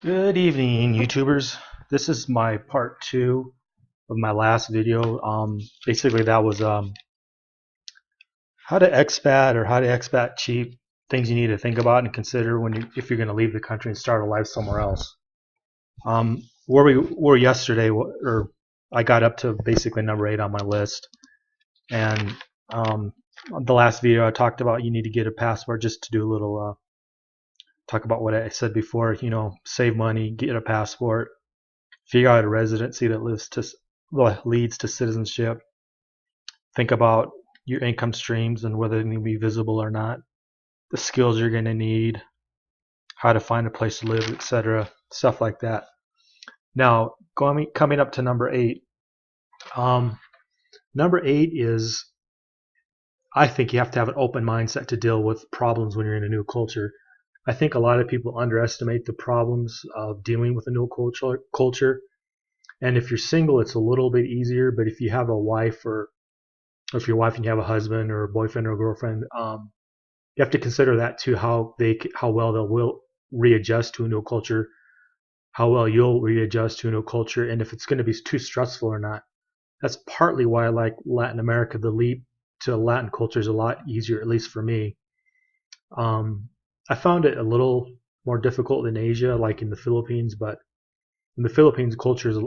Good evening, YouTubers. This is my part two of my last video. Basically, that was how to expat or how to expat cheap. Things you need to think about and consider if you're going to leave the country and start a life somewhere else. Where we were yesterday, or I got up to basically number 8 on my list, and the last video I talked about you need to get a passport just to do a little talk about what I said before. Save money, get a passport, figure out a residency that leads to citizenship. Think about your income streams and whether they need to be visible or not, the skills you're going to need, how to find a place to live, etc. Stuff like that. Now, coming up to number 8. Um, Number 8 is I think you have to have an open mindset to deal with problems when you're in a new culture. I think a lot of people underestimate the problems of dealing with a new culture. And if you're single, it's a little bit easier. But if you have a wife, or if you're a wife and you have a husband or a boyfriend or a girlfriend, you have to consider that too. How well they'll readjust to a new culture, how well you'll readjust to a new culture, and if it's going to be too stressful or not. That's partly why I like Latin America. The leap to Latin culture is a lot easier, at least for me. Um, I found it a little more difficult than Asia, like in the Philippines, but in the Philippines, culture is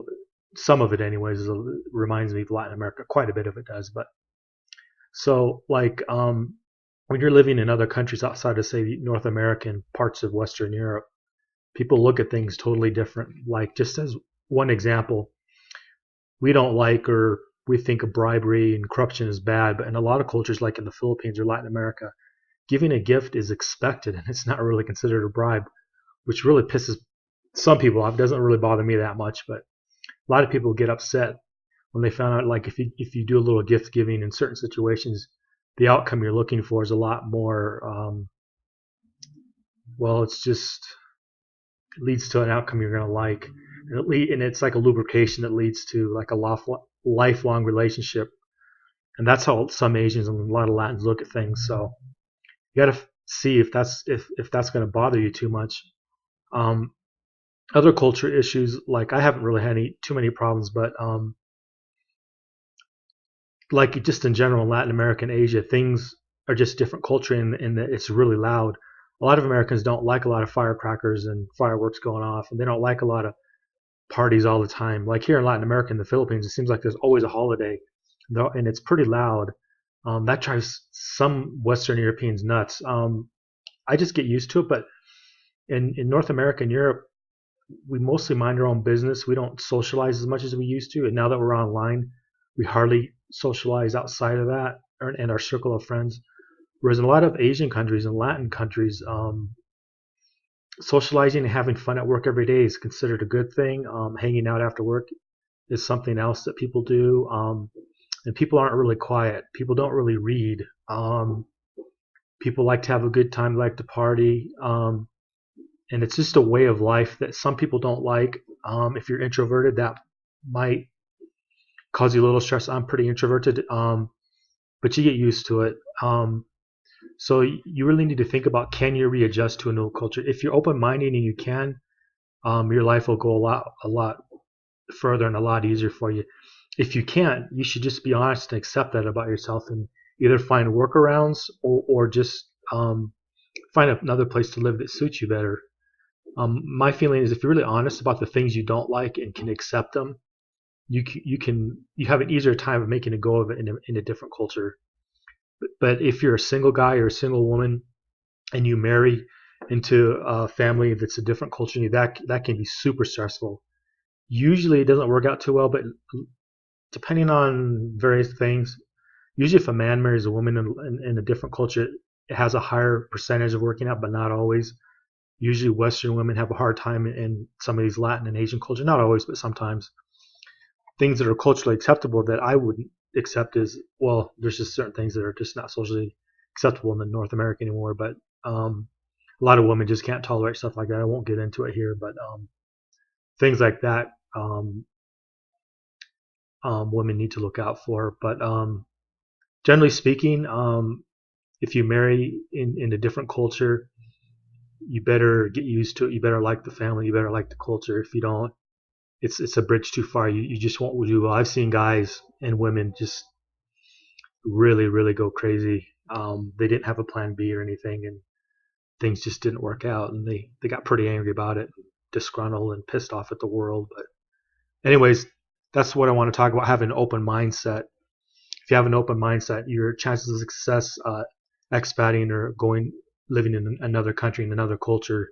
some of it, anyways, reminds me of Latin America. Quite a bit of it does, but so like when you're living in other countries outside of, say, North America and parts of Western Europe, people look at things totally different. Like, just as one example, we don't like, or we think of bribery and corruption is bad, but in a lot of cultures, like in the Philippines or Latin America, giving a gift is expected and it's not really considered a bribe, which really pisses some people off. It doesn't really bother me that much, but a lot of people get upset when they found out, like, if you do a little gift giving in certain situations, the outcome you're looking for is a lot more. Well, it leads to an outcome you're gonna like, and it's like a lubrication that leads to like a lifelong relationship, and that's how some Asians and a lot of Latins look at things. So you got to see if that's going to bother you too much. Um, Other culture issues, like, I haven't really had too many problems, but like just in general, in Latin America and Asia, things are just different culture in that it's really loud. A lot of Americans don't like a lot of firecrackers and fireworks going off, and they don't like a lot of parties all the time. Like here in Latin America and the Philippines, it seems like there's always a holiday, and it's pretty loud. That drives some Western Europeans nuts. I just get used to it, but in North America and Europe, we mostly mind our own business. We don't socialize as much as we used to, and now that we're online, we hardly socialize outside of that and our circle of friends. Whereas in a lot of Asian countries and Latin countries, socializing and having fun at work every day is considered a good thing. Hanging out after work is something else that people do. And people aren't really quiet. People don't really read. People like to have a good time, like to party. And it's just a way of life that some people don't like. If you're introverted, that might cause you a little stress. I'm pretty introverted, but you get used to it. So you really need to think about, can you readjust to a new culture? If you're open-minded and you can, your life will go a lot further and a lot easier for you. If you can't, you should just be honest and accept that about yourself, and either find workarounds, or just find another place to live that suits you better. My feeling is, if you're really honest about the things you don't like and can accept them, you have an easier time of making a go of it in a different culture. But if you're a single guy or a single woman and you marry into a family that's a different culture, that can be super stressful. Usually it doesn't work out too well, but depending on various things, usually if a man marries a woman in a different culture, it has a higher percentage of working out, but not always. Usually Western women have a hard time in some of these Latin and Asian cultures. Not always, but sometimes. Things that are culturally acceptable that I wouldn't accept is, well, there's just certain things that are just not socially acceptable in the North America anymore. But a lot of women just can't tolerate stuff like that. I won't get into it here, but things like that, women need to look out for. But generally speaking, if you marry in a different culture, you better get used to it. You better like the family. You better like the culture. If you don't, it's a bridge too far. You just won't do well. I've seen guys and women just really go crazy. They didn't have a plan B or anything, and things just didn't work out, and they got pretty angry about it, disgruntled and pissed off at the world. But anyways, that's what I want to talk about, having an open mindset. If you have an open mindset, your chances of success expating or living in another country, in another culture,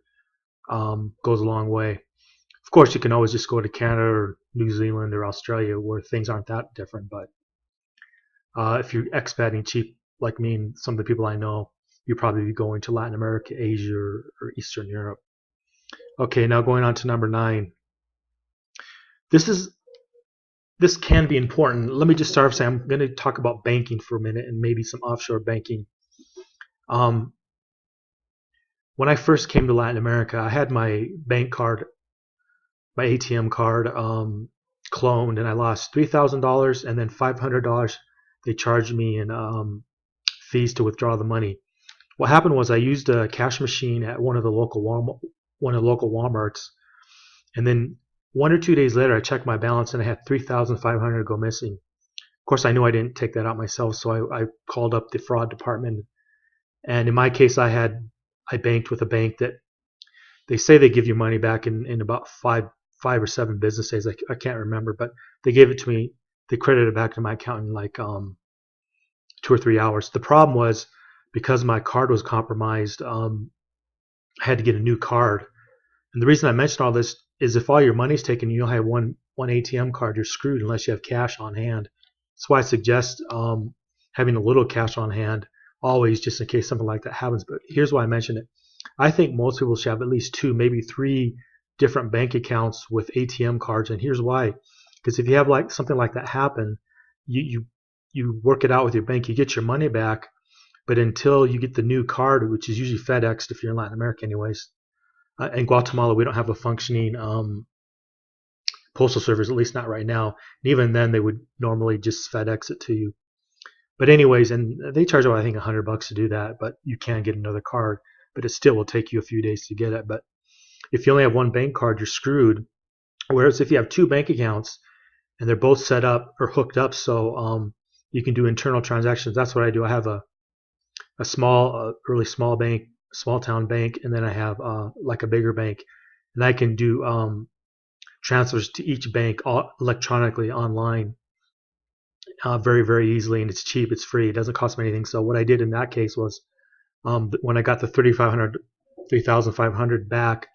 goes a long way. Of course, you can always just go to Canada or New Zealand or Australia where things aren't that different. But if you're expating cheap like me and some of the people I know, you'll probably be going to Latin America, Asia, or Eastern Europe. Okay, now going on to number 9. This can be important. Let me just start off saying I'm going to talk about banking for a minute and maybe some offshore banking. When I first came to Latin America, I had my bank card, my ATM card, cloned, and I lost $3,000 and then $500. They charged me in fees to withdraw the money. What happened was I used a cash machine at one of the local Walmarts, and then 1 or 2 days later I checked my balance and I had $3,500 go missing. Of course, I knew I didn't take that out myself, so I called up the fraud department. And in my case, I banked with a bank that they say they give you money back in about five or 7 business days. I can't remember, but they gave it to me. They credited it back to my account in like 2 or 3 hours. The problem was, because my card was compromised, I had to get a new card. And the reason I mention all this is if all your money's taken, you only have one ATM card, you're screwed unless you have cash on hand. That's why I suggest having a little cash on hand always, just in case something like that happens. But here's why I mention it. I think most people should have at least 2, maybe 3 different bank accounts with ATM cards. And here's why. Because if you have like something like that happen, you work it out with your bank, you get your money back. But until you get the new card, which is usually FedExed if you're in Latin America anyways, in Guatemala we don't have a functioning postal service, at least not right now. And even then they would normally just FedEx it to you. But anyways, and they charge I think $100 to do that, but you can get another card, but it still will take you a few days to get it. But if you only have one bank card, you're screwed. Whereas if you have 2 bank accounts and they're both set up or hooked up, so you can do internal transactions. That's what I do. I have a really small bank, small town bank, and then I have like a bigger bank, and I can do transfers to each bank electronically online very easily, and it's cheap, it's free, it doesn't cost me anything. So what I did in that case was when I got the $3,500 back,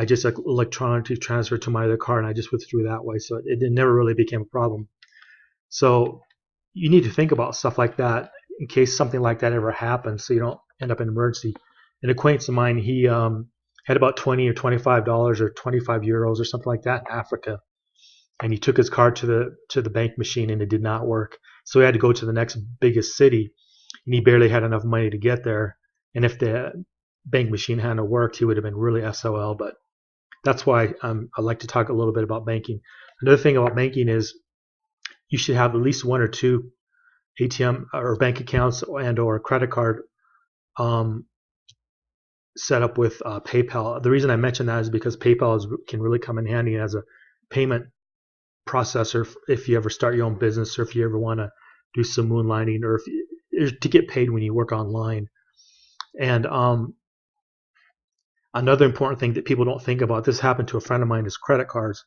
I just electronically transferred to my other card, and I just withdrew that way. So it never really became a problem. So you need to think about stuff like that in case something like that ever happens, so you don't end up in an emergency. An acquaintance of mine, he had about $20 or $25 or 25 euros or something like that in Africa, and he took his card to the bank machine and it did not work. So he had to go to the next biggest city, and he barely had enough money to get there. And if the bank machine hadn't worked, he would have been really SOL. But that's why I like to talk a little bit about banking. Another thing about banking is you should have at least 1 or 2 ATM or bank accounts and or a credit card set up with PayPal. The reason I mention that is because PayPal can really come in handy as a payment processor if you ever start your own business, or if you ever want to do some moonlighting, or to get paid when you work online. And another important thing that people don't think about, this happened to a friend of mine, is credit cards.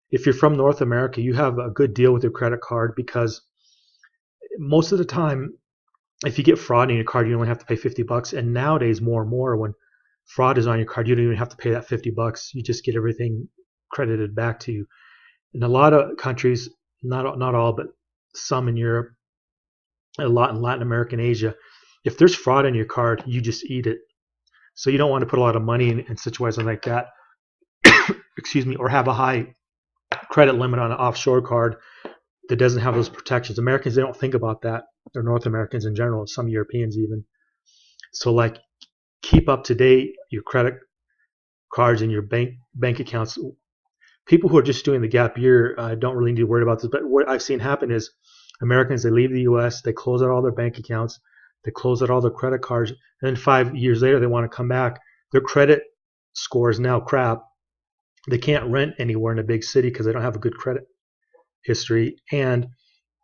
If you're from North America, you have a good deal with your credit card, because most of the time, if you get fraud in your card, you only have to pay $50. And nowadays, more and more, when fraud is on your card, you don't even have to pay that $50. You just get everything credited back to you. In a lot of countries, not all, but some in Europe, a lot in Latin America and Asia, if there's fraud in your card, you just eat it. So you don't want to put a lot of money in situations like that, excuse me, or have a high credit limit on an offshore card that doesn't have those protections. Americans, they don't think about that, or North Americans in general, some Europeans even. So like, keep up to date your credit cards and your bank accounts. People who are just doing the gap year don't really need to worry about this, but what I've seen happen is Americans, they leave the US, they close out all their bank accounts, they close out all their credit cards, and then 5 years later they want to come back. Their credit score is now crap. They can't rent anywhere in a big city because they don't have a good credit history, and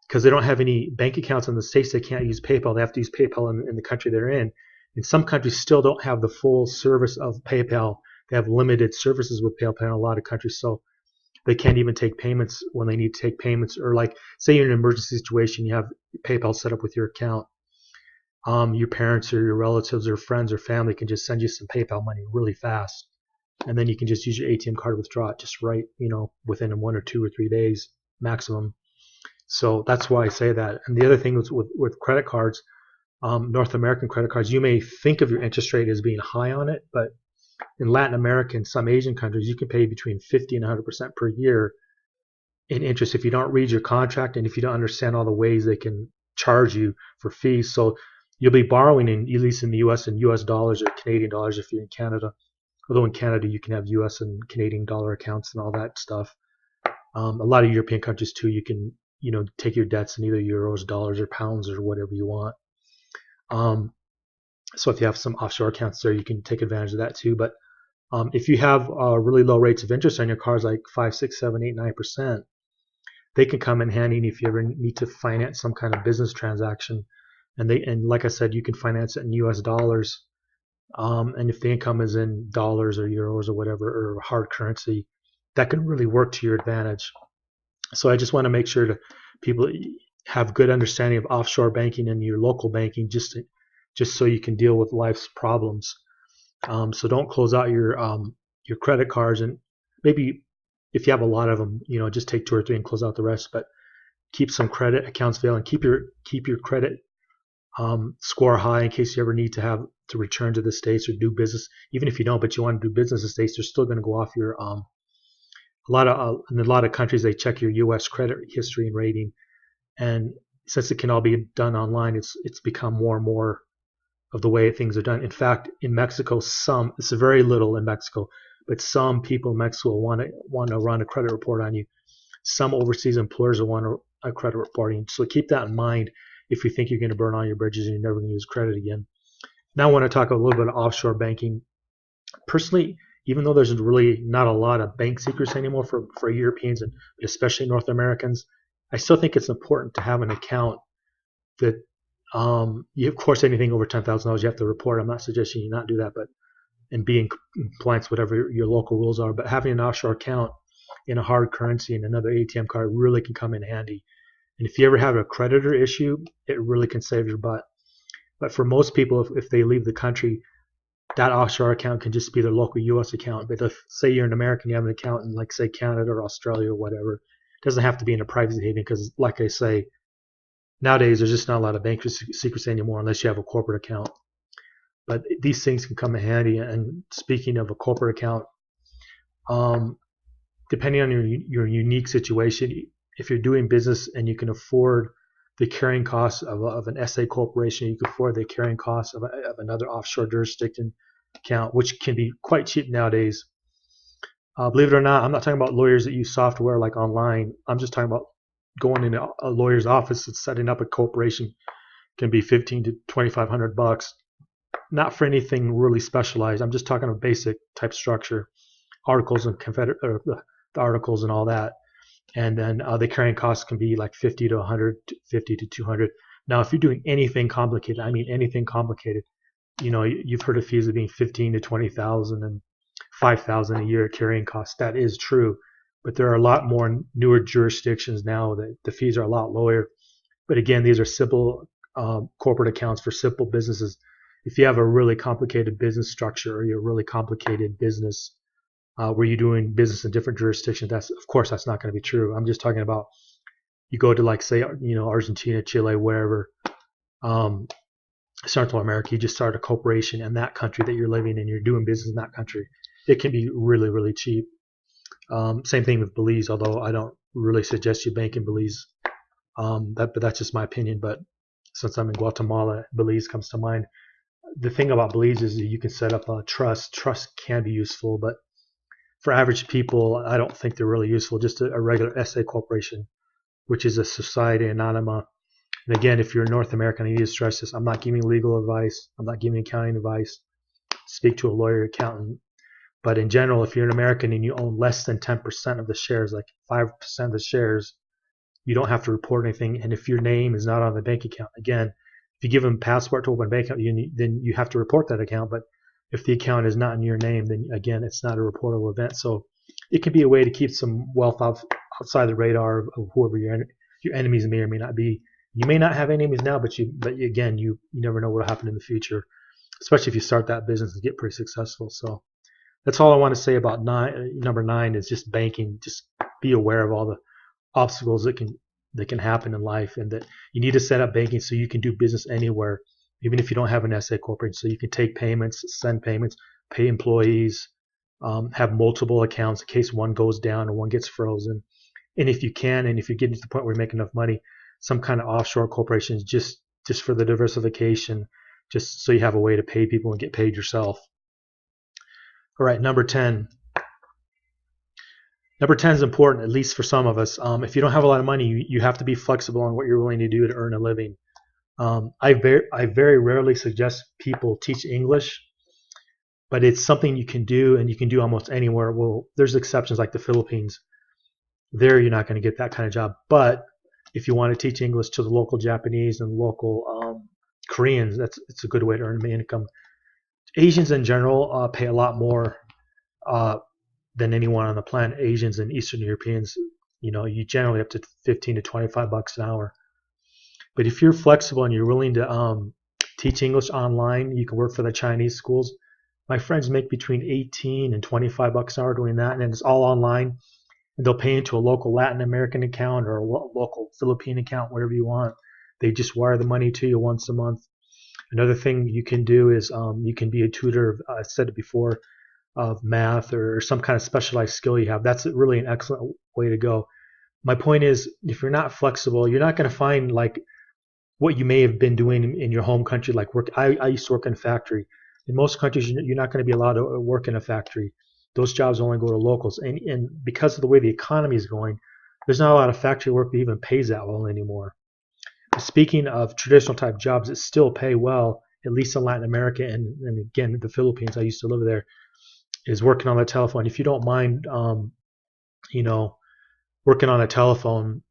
because they don't have any bank accounts in the States, they can't use PayPal. They have to use PayPal in the country they're in. And some countries still don't have the full service of PayPal. They have limited services with PayPal in a lot of countries, so they can't even take payments when they need to take payments. Or like, say you're in an emergency situation, you have PayPal set up with your account. Your parents or your relatives or friends or family can just send you some PayPal money really fast, and then you can just use your ATM card to withdraw it just right, within 1 or 2 or 3 days maximum. So that's why I say that. And the other thing is with credit cards, North American credit cards, you may think of your interest rate as being high on it, but in Latin America and some Asian countries, you can pay between 50 and 100% per year in interest if you don't read your contract and if you don't understand all the ways they can charge you for fees. So you'll be borrowing at least in the U.S. in U.S. dollars or Canadian dollars if you're in Canada. Although in Canada you can have U.S. and Canadian dollar accounts and all that stuff. A lot of European countries too, you can take your debts in either euros, dollars, or pounds or whatever you want. So if you have some offshore accounts there, you can take advantage of that too. But if you have really low rates of interest on your cars, like 5, 6, 7, 8, 9%, they can come in handy if you ever need to finance some kind of business transaction. And like I said, you can finance it in U.S. dollars. And if the income is in dollars or euros or whatever, or hard currency, that can really work to your advantage. So I just want to make sure that people have good understanding of offshore banking and your local banking, just so you can deal with life's problems. So don't close out your credit cards, and maybe if you have a lot of them, just take 2 or 3 and close out the rest. But keep some credit accounts available and keep your credit score high in case you ever need to return to the States or do business. Even if you don't, but you want to do business in the States, they're still going to go off your in a lot of countries they check your U.S. credit history and rating, and since it can all be done online, it's become more and more of the way things are done. In fact, in Mexico, it's very little in Mexico, but some people in Mexico want to run a credit report on you. Some overseas employers will want a credit reporting. So keep that in mind if you think you're going to burn all your bridges and you're never going to use credit again. Now I want to talk a little bit of offshore banking. Personally, even though there's really not a lot of bank secrets anymore for Europeans and especially North Americans, I still think it's important to have an account that of course, anything over $10,000 you have to report. I'm not suggesting you not do that, but and be in compliance with whatever your local rules are. But having an offshore account in a hard currency and another ATM card really can come in handy. And if you ever have a creditor issue, it really can save your butt. But for most people, if they leave the country, that offshore account can just be their local U.S. account. But if, say, you're an American, you have an account in, like, say, Canada or Australia or whatever, it doesn't have to be in a private haven because, like I say, nowadays there's just not a lot of bank secrecy anymore unless you have a corporate account. But these things can come in handy. And speaking of a corporate account, depending on your unique situation, if you're doing business and you can afford the carrying costs of an SA corporation, you can afford the carrying costs of another offshore jurisdiction account, which can be quite cheap nowadays. Believe it or not, I'm not talking about lawyers that use software like online. I'm just talking about going into a lawyer's office and setting up a corporation. Can be $1,500 to $2,500. Not for anything really specialized. I'm just talking a basic type structure, articles and the articles and all that. And then the carrying costs can be like 50 to 100, 50 to 200. Now, if you're doing anything complicated, I mean anything complicated, you've heard of fees of being 15 to 20,000 and 5,000 a year carrying costs. That is true, but there are a lot more newer jurisdictions now that the fees are a lot lower. But again, these are simple corporate accounts for simple businesses. If you have a really complicated business structure or you're a really complicated business where you're doing business in different jurisdictions, of course that's not going to be true. I'm just talking about you go to, like, say, Argentina, Chile, wherever, Central America, you just start a corporation in that country that you're living in, you're doing business in that country. It can be really, really cheap. Same thing with Belize, although I don't really suggest you bank in Belize. But that's just my opinion. But since I'm in Guatemala, Belize comes to mind. The thing about Belize is that you can set up a trust. Trust can be useful, but for average people, I don't think they're really useful. Just a regular SA corporation, which is a society anonyma. And again, if you're North American, I need to stress this. I'm not giving legal advice. I'm not giving accounting advice. Speak to a lawyer, accountant. But in general, if you're an American and you own less than 10% of the shares, like 5% of the shares, you don't have to report anything. And if your name is not on the bank account, again, if you give them a passport to open a bank account, then you have to report that account. But if the account is not in your name, then again, it's not a reportable event. So it can be a way to keep some wealth outside the radar of whoever your enemies may or may not be. You may not have enemies now, but again, you never know what will happen in the future, especially if you start that business and get pretty successful. So that's all I want to say about number 9 is just banking. Just be aware of all the obstacles that can happen in life, and that you need to set up banking so you can do business anywhere, even if you don't have an SA corporation. So you can take payments, send payments, pay employees, have multiple accounts in case one goes down or one gets frozen. And if you can, and if you're getting to the point where you make enough money, some kind of offshore corporations just for the diversification, just so you have a way to pay people and get paid yourself. All right, number 10. Number 10 is important, at least for some of us. If you don't have a lot of money, you have to be flexible on what you're willing to do to earn a living. I very rarely suggest people teach English, but it's something you can do, and you can do almost anywhere. Well, there's exceptions like the Philippines. There, you're not going to get that kind of job. But if you want to teach English to the local Japanese and local Koreans, it's a good way to earn income. Asians in general pay a lot more than anyone on the planet. Asians and Eastern Europeans, you generally up to 15 to 25 bucks an hour. But if you're flexible and you're willing to teach English online, you can work for the Chinese schools. My friends make between 18 and 25 bucks an hour doing that, and it's all online. And they'll pay into a local Latin American account or a local Philippine account, whatever you want. They just wire the money to you once a month. Another thing you can do is you can be a tutor, I said it before, of math or some kind of specialized skill you have. That's really an excellent way to go. My point is, if you're not flexible, you're not going to find like what you may have been doing in your home country, like work. I used to work in a factory. In most countries, you're not going to be allowed to work in a factory. Those jobs only go to locals. And because of the way the economy is going, there's not a lot of factory work that even pays that well anymore. Speaking of traditional type jobs that still pay well, at least in Latin America and again, the Philippines, I used to live there, is working on the telephone. If you don't mind, working on a telephone,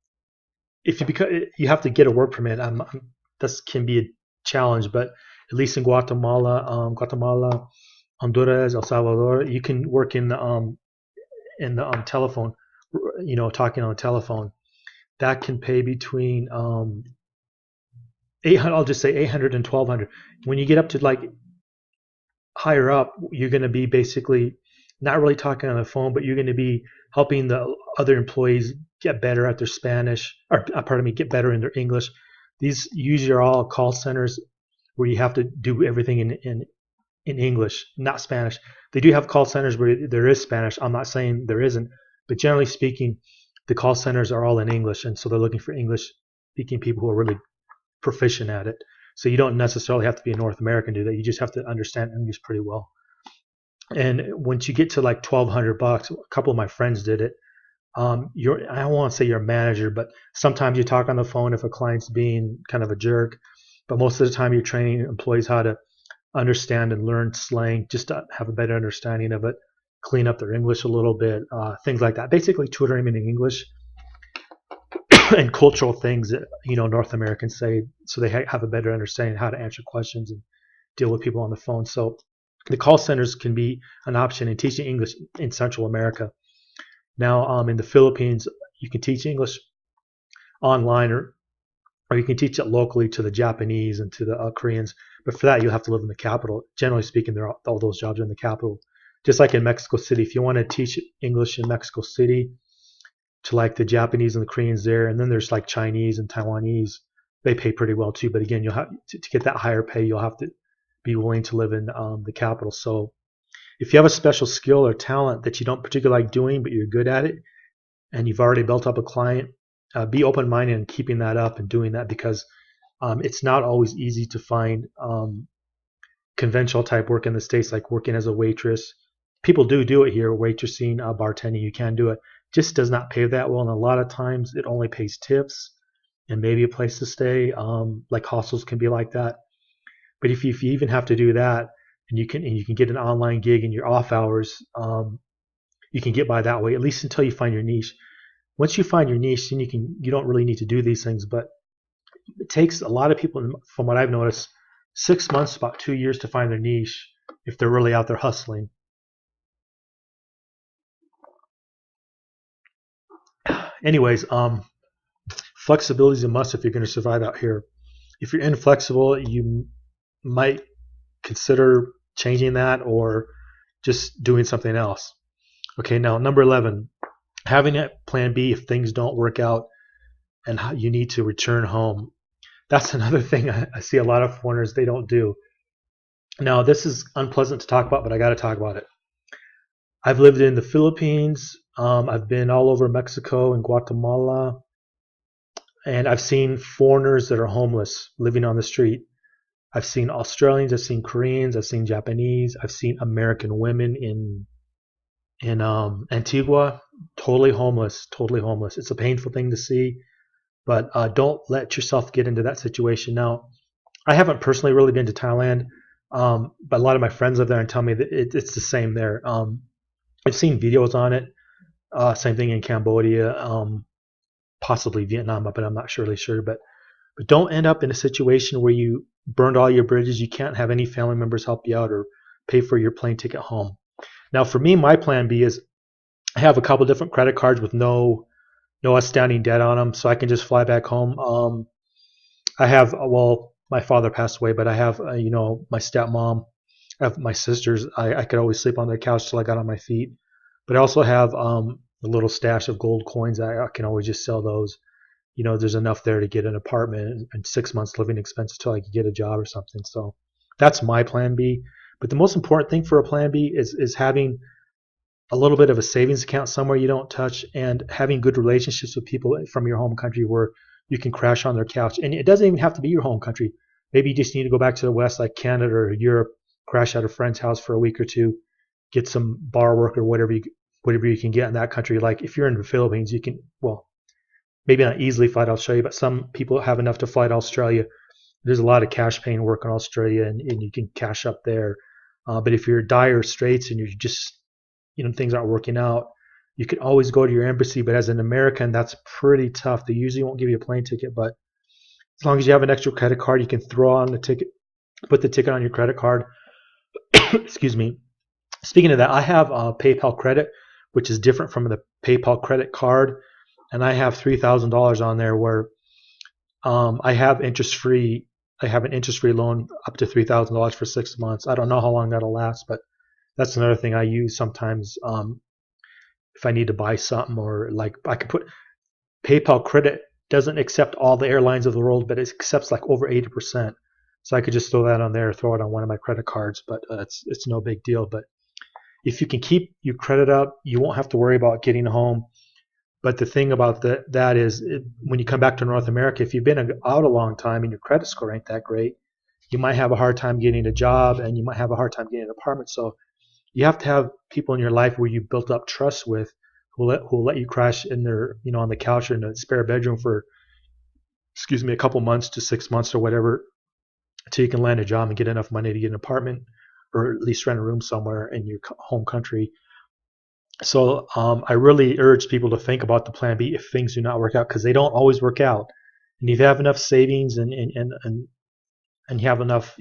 you have to get a work permit. This can be a challenge, but at least in Guatemala, Honduras, El Salvador, you can work in the telephone, talking on the telephone. That can pay between 800. I'll just say 800 and 1200. When you get up to like higher up, you're going to be basically not really talking on the phone, but you're going to be helping the other employees get better at their Spanish, or get better in their English. These usually are all call centers where you have to do everything in English, not Spanish. They do have call centers where there is Spanish. I'm not saying there isn't, but generally speaking, the call centers are all in English, and so they're looking for English-speaking people who are really proficient at it. So you don't necessarily have to be a North American to do that. You just have to understand English pretty well. And once you get to like $1,200, a couple of my friends did it. I don't want to say you're a manager, but sometimes you talk on the phone if a client's being kind of a jerk. But most of the time, you're training employees how to understand and learn slang, just to have a better understanding of it, clean up their English a little bit, things like that. Basically, tutoring them in English and cultural things that North Americans say, so they have a better understanding of how to answer questions and deal with people on the phone. So the call centers can be an option in teaching English in Central America. Now, in the Philippines, you can teach English online, or you can teach it locally to the Japanese and to the Koreans. But for that, you'll have to live in the capital. Generally speaking, all those jobs are in the capital. Just like in Mexico City, if you want to teach English in Mexico City to like the Japanese and the Koreans there, and then there's like Chinese and Taiwanese, they pay pretty well too. But again, you'll have to get that higher pay. You'll have to be willing to live in the capital. So if you have a special skill or talent that you don't particularly like doing, but you're good at it, and you've already built up a client, be open-minded in keeping that up and doing that, because it's not always easy to find conventional type work in the States, like working as a waitress. People do it here, waitressing, bartending, you can do it. Just does not pay that well, and a lot of times it only pays tips and maybe a place to stay. Like hostels can be like that. But if you even have to do that, and you can get an online gig in your off hours. You can get by that way, at least until you find your niche. Once you find your niche, then you don't really need to do these things. But it takes a lot of people, from what I've noticed, 6 months, about 2 years to find their niche if they're really out there hustling. Anyways, flexibility is a must if you're going to survive out here. If you're inflexible, you might consider changing that or just doing something else. Okay, now number 11, having a plan B if things don't work out and you need to return home. That's another thing I see a lot of foreigners, they don't do. Now, this is unpleasant to talk about, but I got to talk about it. I've lived in the Philippines. I've been all over Mexico and Guatemala. And I've seen foreigners that are homeless living on the street. I've seen Australians, I've seen Koreans, I've seen Japanese, I've seen American women in Antigua, totally homeless, totally homeless. It's a painful thing to see, but don't let yourself get into that situation. Now, I haven't personally really been to Thailand, but a lot of my friends live there and tell me that it's the same there. I've seen videos on it. Same thing in Cambodia, possibly Vietnam, but I'm not really sure. But don't end up in a situation where you burned all your bridges. You can't have any family members help you out or pay for your plane ticket home. Now, for me, my plan B is I have a couple different credit cards with no outstanding debt on them, so I can just fly back home. I have, well, my father passed away, but I have, my stepmom, I have my sisters. I could always sleep on their couch till I got on my feet. But I also have a little stash of gold coins. I can always just sell those. There's enough there to get an apartment and 6 months living expenses till I can get a job or something. So that's my plan B. But the most important thing for a plan B is having a little bit of a savings account somewhere you don't touch, and having good relationships with people from your home country where you can crash on their couch. And it doesn't even have to be your home country. Maybe you just need to go back to the West, like Canada or Europe, crash at a friend's house for a week or two, get some bar work or whatever you can get in that country. Like if you're in the Philippines, you can, well, maybe not easily fly to Australia, but some people have enough to fly to Australia. There's a lot of cash paying work in Australia, and you can cash up there. But if you're dire straits and you're just, things aren't working out, you can always go to your embassy. But as an American, that's pretty tough. They usually won't give you a plane ticket, but as long as you have an extra credit card, you can throw on the ticket, put the ticket on your credit card. Excuse me. Speaking of that, I have PayPal credit, which is different from the PayPal credit card, and I have $3,000 on there where I have interest-free. I have an interest-free loan up to $3,000 for 6 months. I don't know how long that'll last, but that's another thing I use sometimes if I need to buy something, or like I could put PayPal credit doesn't accept all the airlines of the world, but it accepts like over 80%. So I could just throw that on there, throw it on one of my credit cards, but it's no big deal. But if you can keep your credit up, you won't have to worry about getting home. But the thing about that is when you come back to North America, if you've been out a long time and your credit score ain't that great, you might have a hard time getting a job, and you might have a hard time getting an apartment. So you have to have people in your life where you built up trust with, who will let you crash in their, on the couch or in a spare bedroom for, a couple months to 6 months or whatever, until you can land a job and get enough money to get an apartment or at least rent a room somewhere in your home country. So I really urge people to think about the plan B if things do not work out, because they don't always work out. And if you have enough savings and you have enough,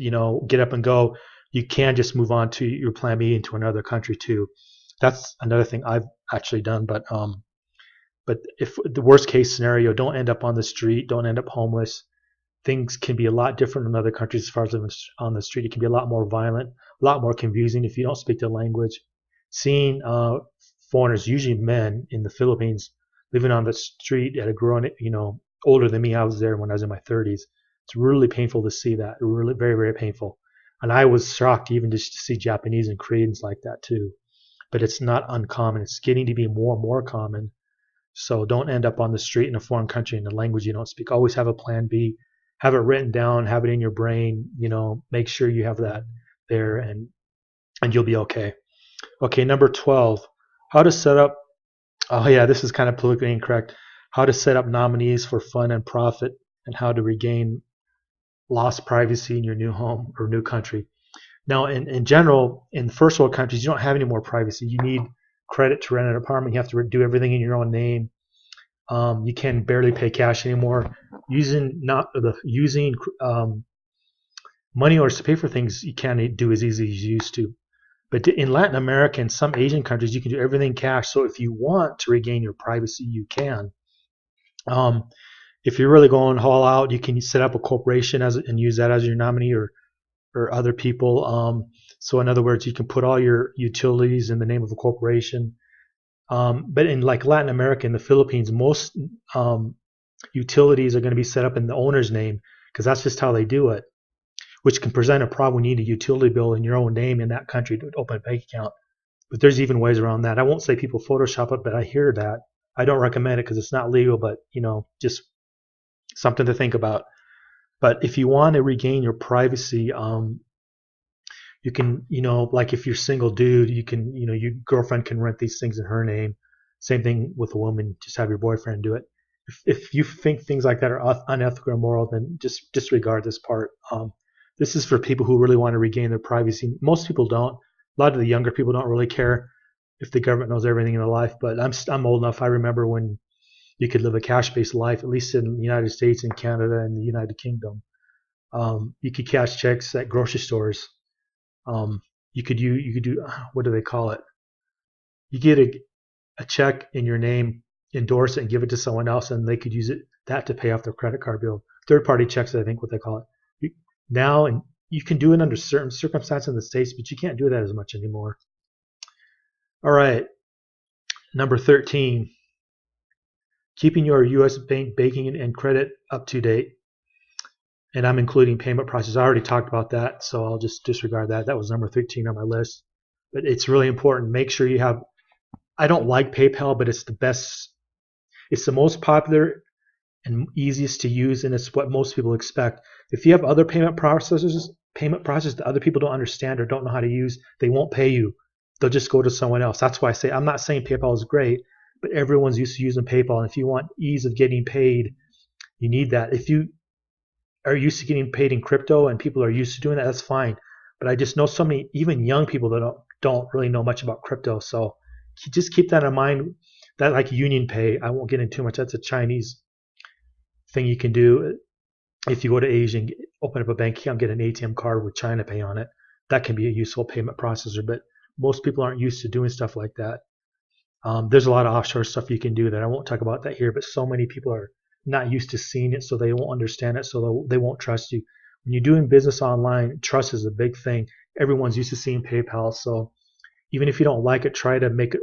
get up and go, you can just move on to your plan B into another country too. That's another thing I've actually done. But if the worst case scenario, don't end up on the street, don't end up homeless. Things can be a lot different in other countries as far as living on the street. It can be a lot more violent, a lot more confusing if you don't speak the language. Seeing foreigners, usually men in the Philippines, living on the street at a grown, older than me. I was there when I was in my 30s. It's really painful to see that. Really, very, very painful. And I was shocked even just to see Japanese and Koreans like that too. But it's not uncommon. It's getting to be more and more common. So don't end up on the street in a foreign country in a language you don't speak. Always have a plan B. Have it written down. Have it in your brain. Make sure you have that there, and you'll be okay. Okay, number 12. How to set up. Oh yeah, this is kind of politically incorrect. How to set up nominees for fun and profit, and how to regain lost privacy in your new home or new country. Now, in general, in first world countries, you don't have any more privacy. You need credit to rent an apartment. You have to do everything in your own name. You can barely pay cash anymore. Using money orders to pay for things you can't do as easy as you used to. But in Latin America and some Asian countries, you can do everything cash. So if you want to regain your privacy, you can. Um, if you're really going all out, you can set up a corporation and use that as your nominee or other people. So in other words, you can put all your utilities in the name of a corporation. But in like Latin America and the Philippines, most utilities are going to be set up in the owner's name because that's just how they do it, which can present a problem when you need a utility bill in your own name in that country to open a bank account. But there's even ways around that. I won't say people Photoshop it, but I hear that. I don't recommend it because it's not legal, but just something to think about. But if you want to regain your privacy, you can, like if you're single dude, you can, your girlfriend can rent these things in her name. Same thing with a woman, just have your boyfriend do it. If you think things like that are unethical or immoral, then just disregard this part. This is for people who really want to regain their privacy. Most people don't. A lot of the younger people don't really care if the government knows everything in their life. But I'm old enough. I remember when you could live a cash-based life, at least in the United States and Canada and the United Kingdom. You could cash checks at grocery stores. You could do what do they call it? You get a check in your name, endorse it, and give it to someone else, and they could use that to pay off their credit card bill. Third-party checks, I think, what they call it. Now, and you can do it under certain circumstances in the States, but you can't do that as much anymore. All right, number 13, keeping your U.S. banking and credit up to date. And I'm including payment process. I already talked about that, so I'll just disregard that. That was number 13 on my list. But it's really important. Make sure you have, I don't like PayPal, but it's the best, it's the most popular and easiest to use, and it's what most people expect. If you have other payment processors that other people don't understand or don't know how to use, they won't pay you. They'll just go to someone else. That's why I say, I'm not saying PayPal is great, but everyone's used to using PayPal. And if you want ease of getting paid, you need that. If you are used to getting paid in crypto and people are used to doing that, that's fine. But I just know so many, even young people that don't really know much about crypto. So just keep that in mind. That like Union Pay, I won't get into too much. That's a Chinese thing you can do. If you go to Asia and open up a bank account, get an ATM card with China Pay on it, that can be a useful payment processor. But most people aren't used to doing stuff like that. There's a lot of offshore stuff you can do that I won't talk about that here, but so many people are not used to seeing it, so they won't understand it, so they won't trust you. When you're doing business online, trust is a big thing. Everyone's used to seeing PayPal, so even if you don't like it, try to make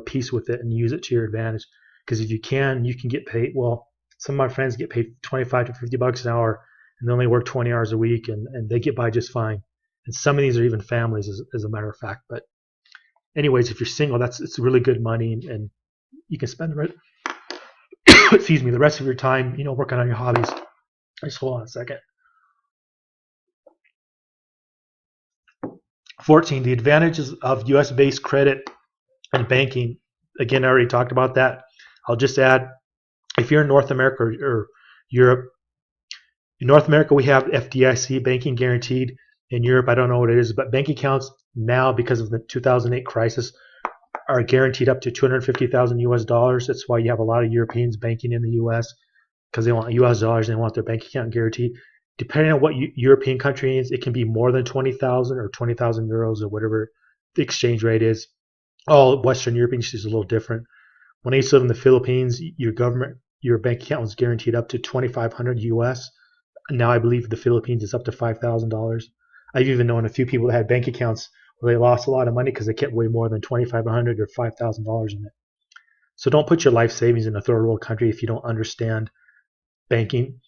peace with it and use it to your advantage. Because if you can get paid. Well, some of my friends get paid 25 to 50 bucks an hour, and they only work 20 hours a week, and they get by just fine. And some of these are even families, as a matter of fact. But anyways, if you're single, it's really good money, and you can spend the rest of your time, working on your hobbies. Just hold on a second. 14, the advantages of U.S.-based credit and banking. Again, I already talked about that. I'll just add, if you're in North America or Europe, in North America we have FDIC banking guaranteed. In Europe, I don't know what it is, but bank accounts now, because of the 2008 crisis, are guaranteed up to 250,000 US dollars. That's why you have a lot of Europeans banking in the US, because they want US dollars and they want their bank account guaranteed. Depending on what European country is, it can be more than 20,000 or 20,000 euros or whatever the exchange rate is. All Western European is a little different. When I used to live in the Philippines, your bank account was guaranteed up to 2,500 US. Now I believe the Philippines is up to $5,000. I've even known a few people that had bank accounts where they lost a lot of money because they kept way more than $2,500 or $5,000 in it. So don't put your life savings in a third world country if you don't understand banking.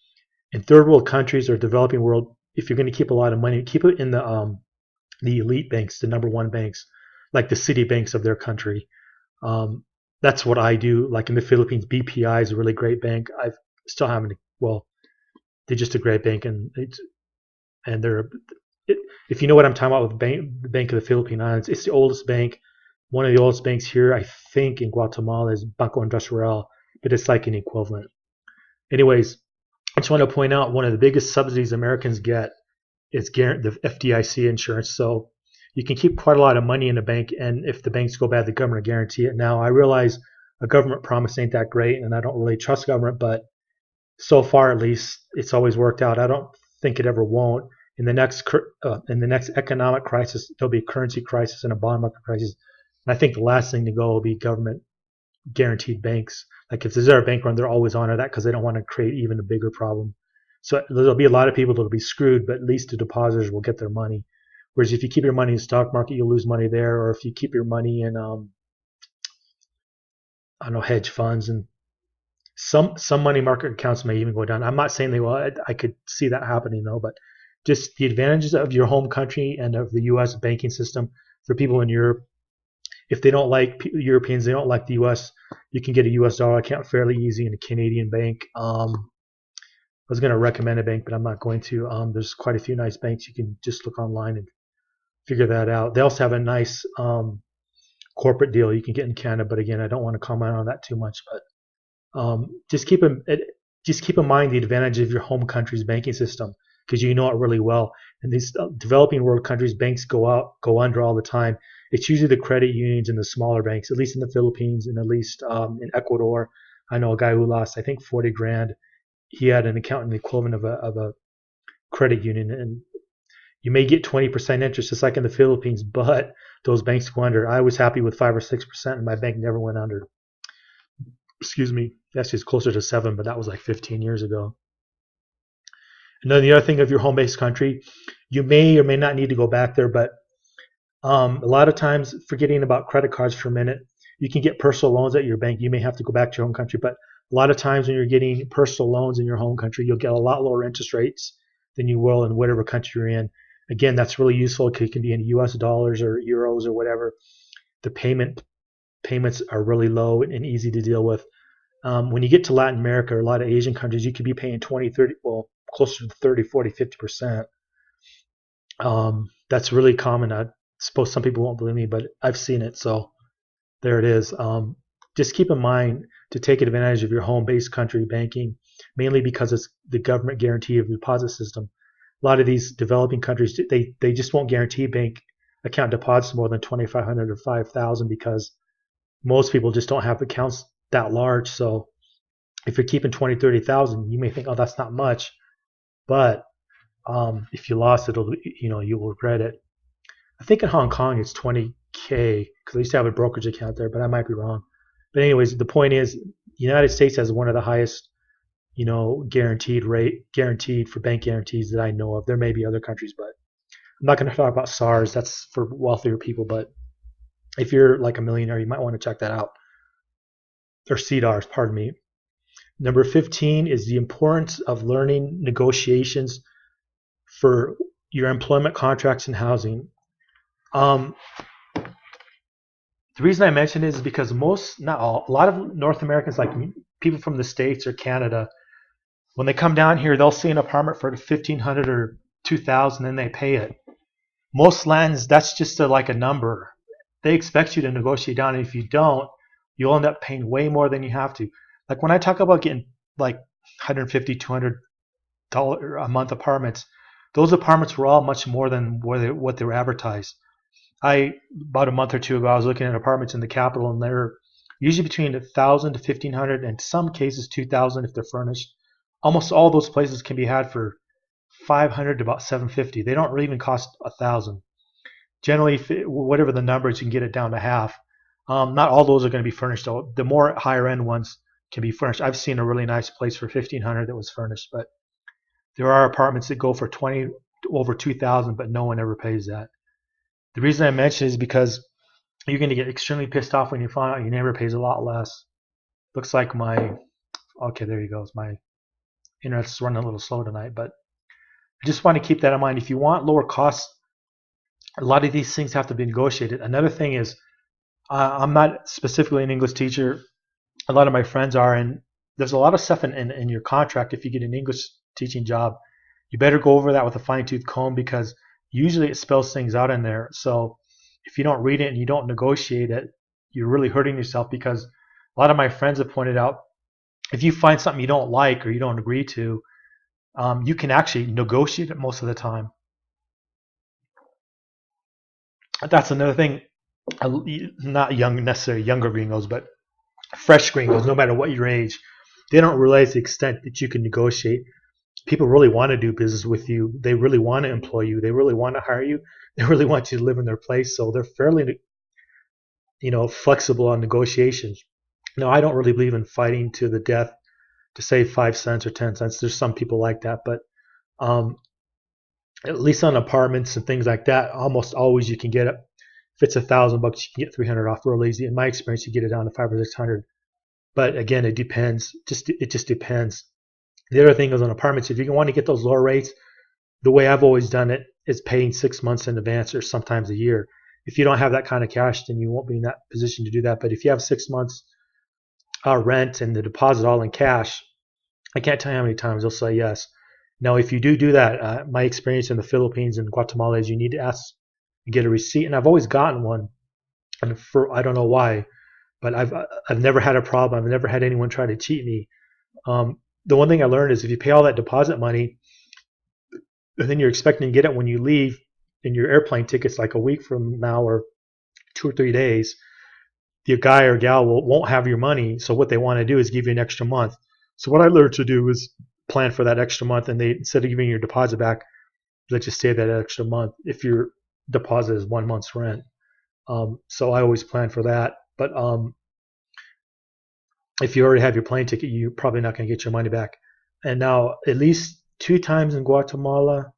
In third world countries or developing world, if you're going to keep a lot of money, keep it in the elite banks, the number one banks, like the city banks of their country. That's what I do. Like in the Philippines, BPI is a really great bank. I still haven't. Well, they're just a great bank, and they're. If you know what I'm talking about with the Bank of the Philippine Islands, it's the oldest bank. One of the oldest banks here, I think, in Guatemala is Banco Industrial, but it's like an equivalent. Anyways, I just want to point out one of the biggest subsidies Americans get it's the FDIC insurance. So you can keep quite a lot of money in a bank, and if the banks go bad, the government will guarantee it. Now, I realize a government promise ain't that great, and I don't really trust government, but so far at least, it's always worked out. I don't think it ever won't. In the next economic crisis, there'll be a currency crisis and a bond market crisis. And I think the last thing to go will be government guaranteed banks. Like if there's ever a bank run, they'll always honor that because they don't want to create even a bigger problem. So there'll be a lot of people that'll be screwed, but at least the depositors will get their money. Whereas if you keep your money in the stock market, you'll lose money there. Or if you keep your money in, I don't know, hedge funds and some money market accounts may even go down. I'm not saying they will. I could see that happening though, but just the advantages of your home country and of the U.S. banking system for people in Europe. If they don't like Europeans, they don't like the U.S., you can get a U.S. dollar account fairly easy in a Canadian bank. I was going to recommend a bank, but I'm not going to. There's quite a few nice banks. You can just look online and figure that out. They also have a nice corporate deal you can get in Canada, but again, I don't want to comment on that too much. But just keep in mind the advantage of your home country's banking system because you know it really well. And these developing world countries, banks go under all the time. It's usually the credit unions and the smaller banks, at least in the Philippines and at least in Ecuador. I know a guy who lost, I think, 40 grand. He had an account in the equivalent of a credit union, and you may get 20% interest, just like in the Philippines, but those banks go under. I was happy with 5 or 6%, and my bank never went under. Excuse me. Actually, it's closer to 7, but that was like 15 years ago. And then the other thing of your home-based country, you may or may not need to go back there, but a lot of times, forgetting about credit cards for a minute, you can get personal loans at your bank. You may have to go back to your home country, but a lot of times when you're getting personal loans in your home country, you'll get a lot lower interest rates than you will in whatever country you're in. Again, that's really useful because it can be in US dollars or euros or whatever. The payments are really low and easy to deal with. When you get to Latin America or a lot of Asian countries, you could be paying 20, 30, well, closer to 30, 40, 50%. That's really common. I suppose some people won't believe me, but I've seen it. So there it is. Just keep in mind to take advantage of your home-based country banking, mainly because it's the government guarantee of the deposit system. A lot of these developing countries, they just won't guarantee bank account deposits more than 2,500 or 5,000 because most people just don't have accounts that large. So if you're keeping 20, 30,000, you may think, oh, that's not much. But if you lost it, you will regret it. I think in Hong Kong it's 20K because I used to have a brokerage account there, but I might be wrong. But anyways, the point is, the United States has one of the highest, guaranteed for bank guarantees that I know of. There may be other countries, but I'm not going to talk about SARS. That's for wealthier people. But if you're like a millionaire, you might want to check that out. Or CDARS, pardon me. Number 15 is the importance of learning negotiations for your employment contracts and housing. The reason I mention it is because a lot of North Americans, like people from the States or Canada, when they come down here, they'll see an apartment for $1,500 or $2,000 and they pay it. Most lands, that's just like a number. They expect you to negotiate down, and if you don't, you'll end up paying way more than you have to. Like when I talk about getting like $150, $200 a month apartments, those apartments were all much more than what they were advertised. About a month or two ago, I was looking at apartments in the capital, and they're usually between $1,000 to $1,500, and in some cases $2,000 if they're furnished. Almost all those places can be had for $500 to about $750. They don't really even cost $1,000. Generally, whatever the numbers, you can get it down to half. Not all those are going to be furnished, though. The more higher end ones can be furnished. I've seen a really nice place for $1,500 that was furnished, but there are apartments that go for over $2,000, but no one ever pays that. The reason I mention it is because you're going to get extremely pissed off when you find out your neighbor pays a lot less. Looks like okay, there you go. My internet's running a little slow tonight, but I just want to keep that in mind. If you want lower costs, a lot of these things have to be negotiated. Another thing is, I'm not specifically an English teacher. A lot of my friends are, and there's a lot of stuff in your contract. If you get an English teaching job, you better go over that with a fine-tooth comb because usually it spells things out in there. So if you don't read it and you don't negotiate it, you're really hurting yourself because a lot of my friends have pointed out if you find something you don't like or you don't agree to, you can actually negotiate it most of the time. That's another thing. Not young necessarily younger gringos, but fresh gringos, no matter what your age, they don't realize the extent that you can negotiate. People really want to do business with you. They really want to employ you. They really want to hire you. They really want you to live in their place. So they're fairly, flexible on negotiations. No, I don't really believe in fighting to the death to save 5 cents or 10 cents. There's some people like that, but um, at least on apartments and things like that, almost always you can get it. If it's $1,000, you can get 300 off real easy. In my experience, you get it down to 500 or 600. But again, it depends. It just depends. The other thing is on apartments. If you want to get those lower rates, the way I've always done it is paying 6 months in advance or sometimes a year. If you don't have that kind of cash, then you won't be in that position to do that. But if you have 6 months rent and the deposit all in cash, I can't tell you how many times they'll say yes. Now, if you do that, my experience in the Philippines and Guatemala is you need to ask and get a receipt, and I've always gotten one, and I don't know why, but I've never had a problem. I've never had anyone try to cheat me. The one thing I learned is if you pay all that deposit money, and then you're expecting to get it when you leave, in your airplane tickets like a week from now or 2 or 3 days, the guy or gal won't have your money. So what they want to do is give you an extra month. So what I learned to do is plan for that extra month, and they, instead of giving your deposit back, let you stay that extra month if your deposit is 1 month's rent. So I always plan for that. But if you already have your plane ticket, you're probably not going to get your money back. And now, at least 2 times in Guatemala,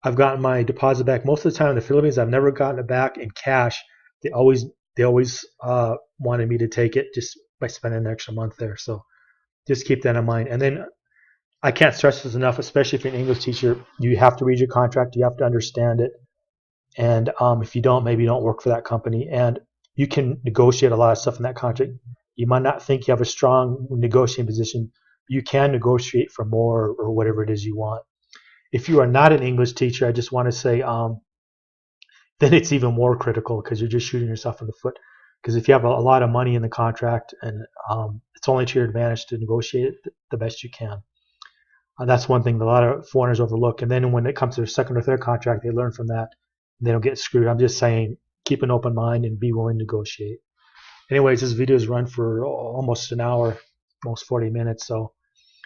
I've gotten my deposit back. Most of the time in the Philippines, I've never gotten it back in cash. They always wanted me to take it just by spending an extra month there. So just keep that in mind. And then I can't stress this enough, especially if you're an English teacher, you have to read your contract. You have to understand it. And if you don't, maybe you don't work for that company. And you can negotiate a lot of stuff in that contract. You might not think you have a strong negotiating position. You can negotiate for more or whatever it is you want. If you are not an English teacher, I just want to say then it's even more critical because you're just shooting yourself in the foot. Because if you have a lot of money in the contract and it's only to your advantage to negotiate it the best you can. That's one thing that a lot of foreigners overlook. And then when it comes to their second or third contract, they learn from that. And they don't get screwed. I'm just saying, keep an open mind and be willing to negotiate. Anyways, this video is run for almost an hour, almost 40 minutes. So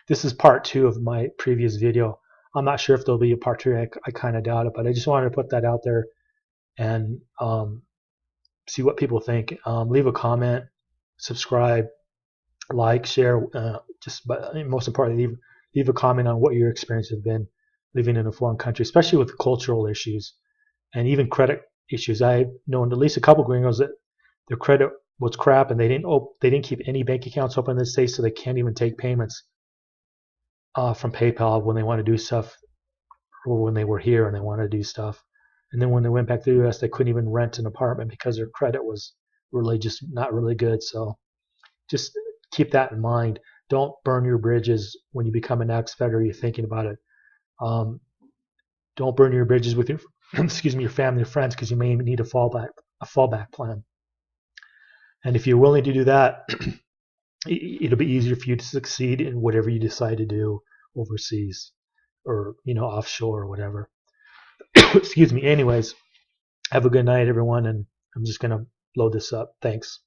this is part 2 of my previous video. I'm not sure if there'll be a part 3. I kind of doubt it, but I just wanted to put that out there and see what people think. Leave a comment, subscribe, like, share. But most importantly, leave a comment on what your experience has been living in a foreign country, especially with cultural issues and even credit issues. I've known at least a couple gringos that their credit was crap and they didn't keep any bank accounts open in the States, so they can't even take payments from PayPal when they want to do stuff, or when they were here and they want to do stuff. And then when they went back to the US, they couldn't even rent an apartment because their credit was really just not really good. So just keep that in mind. Don't burn your bridges when you become an expat or you're thinking about it. Don't burn your bridges with your your family or friends, because you may need a fallback plan. And if you're willing to do that, it'll be easier for you to succeed in whatever you decide to do overseas or offshore or whatever. Excuse me. Anyways, have a good night, everyone, and I'm just gonna load this up. Thanks.